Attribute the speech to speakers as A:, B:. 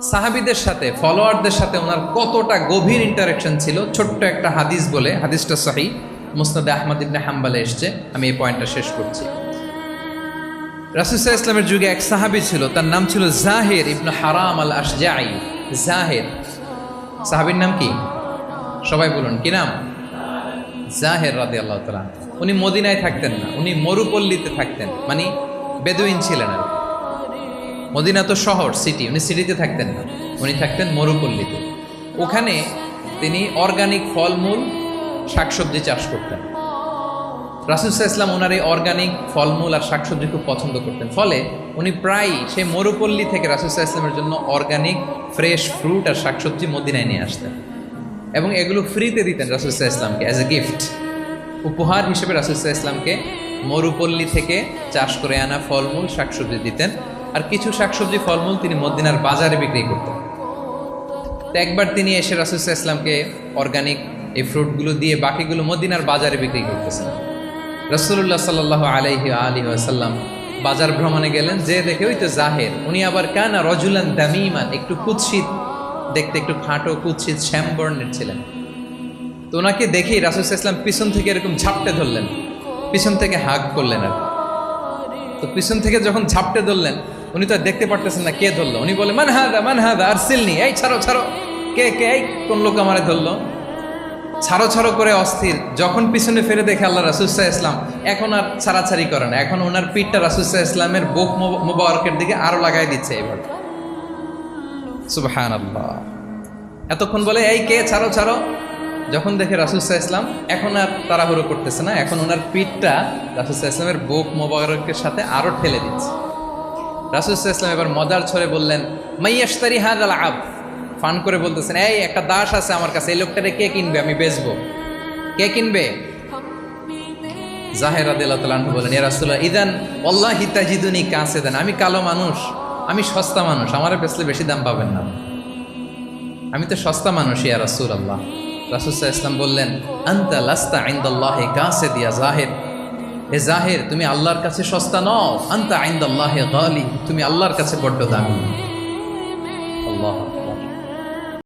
A: সাহাবীদের সাথে ফলোয়ারদের সাথে ওনার কতটা গভীর ইন্টারাকশন ছিল, ছোট্ট একটা হাদিস বলে, হাদিসটা সহিহ মুসনাদে আহমদ ইবনে হাম্বলে এসছে, আমি এই পয়েন্টটা শেষ করছি। রাসূল সাল্লাল্লাহু আলাইহি ওয়াসাল্লামের যুগে এক সাহাবী ছিল, তার নাম ছিল জাহির ইবনে হারাম আল আশজাঈ। জাহির সাহাবীর নাম কি? সবাই বলুন, কি নাম? জাহির রাদিয়াল্লাহু তাআলা। উনি মদিনায় থাকতেন না, উনি মরুপল্লীতে থাকতেন, মানে বেদুইন ছিলেন আর। মদিনা তো শহর, সিটি, উনি সিটিতে থাকতেন না, উনি থাকতেন মরুপল্লীতে। ওখানে তিনি অর্গানিক ফলমূল শাকসবজি চাষ করতেন। রাসূল সাল্লাল্লাহু আলাইহি ওয়াসাল্লাম ওনার এই অর্গানিক ফলমূল আর শাকসবজি খুব পছন্দ করতেন, ফলে উনি প্রায়ই সেই মরুপল্লী থেকে রাসূল সাল্লাল্লাহু আলাইহি ওয়াসাল্লামের জন্য অর্গানিক ফ্রেশ ফ্রুট আর শাকসবজি মদিনায় নিয়ে আসতেন এবং এগুলো ফ্রিতে দিতেন রাসূল সাল্লাল্লাহু আলাইহি ওয়াসাল্লামকে অ্যাজ এ গিফট, উপহার হিসেবে রাসূল সাল্লাল্লাহু আলাইহি ওয়াসাল্লামকে মরুপল্লী থেকে চাষ করে আনা ফলমূল শাকসবজি দিতেন। আর কিছু শাকসবজি ফলমূল তিনি মদিনার বাজারে বিক্রি করতেন। তো একবার তিনি এসে রাসূল সাল্লাল্লাহু আলাইহি ওয়াসাল্লামকে অর্গানিক এই ফ্রুটগুলো দিয়ে বাকিগুলো মদিনার বাজারে বিক্রি করতেছেন। রাসূলুল্লাহ সাল্লাল্লাহু আলাইহি ওয়াসাল্লাম বাজার ভ্রমণে গেলেন, যে দেখে ওই তো জাহের, উনি আবার কানা রজুলান দামিমান, একটু কুৎসিত দেখতে, একটু খাটো কুৎসিত শ্যামবর্ণের ছিলেন। তো ওনাকে দেখেই রাসূল সাল্লাল্লাহু আলাইহি ওয়াসাল্লাম পিছন থেকে এরকম ঝাপটে ধরলেন, পিছন থেকে হাগ করলেন। আর তো পিছন থেকে যখন ঝাপটে ধরলেন, উনি তো আর দেখতে পারতেছেন না কে ধরলো। উনি বলে মান হাদা আরসিলনি, এই ছাড়ো ছাড়ো, কে কে, এই কোন লোক আমারে ধরলো, ছাড়ো ছাড়ো করে অস্থির। যখন পিছনে ফিরে দেখে আল্লাহ রাসূল সাল্লাল্লাহু আলাইহি ওয়াসাল্লাম, এখন আর ছাড়াছাড়ি করে না, এখন ওনার পিঠটা রাসূল সাল্লাল্লাহু আলাইহি ওয়াসাল্লামের বুক মুবারকের দিকে আরো লাগাই দিচ্ছে এভাবে। সুবহানাল্লাহ। এতক্ষণ বলে এই কে, ছাড়ো ছাড়ো, যখন দেখে রাসূল সাল্লাল্লাহু আলাইহি ওয়াসাল্লাম এখন আর তাড়াহুড়ো করতেছে না, এখন ওনার পিঠটা রাসূল সাল্লাল্লাহু আলাইহি ওয়াসাল্লামের বুক মোবারকের সাথে আরো ঠেলে দিচ্ছে। রাসূল সাল্লাল্লাহু আলাইহি ওয়াসাল্লাম এবার মজার ছলে বললেন, মাইয়াশতারি হাযাল আব, ফান করে বলতেছেন, এই একটা দাস আছে আমার কাছে, এই লোকটারে কে কিনবে, আমি বেচবো, কে কিনবে? জাহের রাদিয়াল্লাহু তাআলা আনহু বলেন, ইয়া রাসূলুল্লাহ ইদান ওয়াল্লাহি তাজিদুনি কাসিদান, আমি কালো মানুষ, আমি সস্তা মানুষ, আমারে বেচলে বেশি দাম পাবেন না, আমি তো সস্তা মানুষ ইয়া রাসূলুল্লাহ। রাসূল সাল্লাল্লাহু আলাইহি ওয়াসাল্লাম বললেন, আনতা লাস্তা ইনদাল্লাহি কাসিদ ইয়া জাহির, হে জাহির, তুমি আল্লাহর কাছে সস্তা নও, আনতা ইনদাল্লাহি গালি, তুমি আল্লাহর কাছে বড্ড দামি। আল্লাহ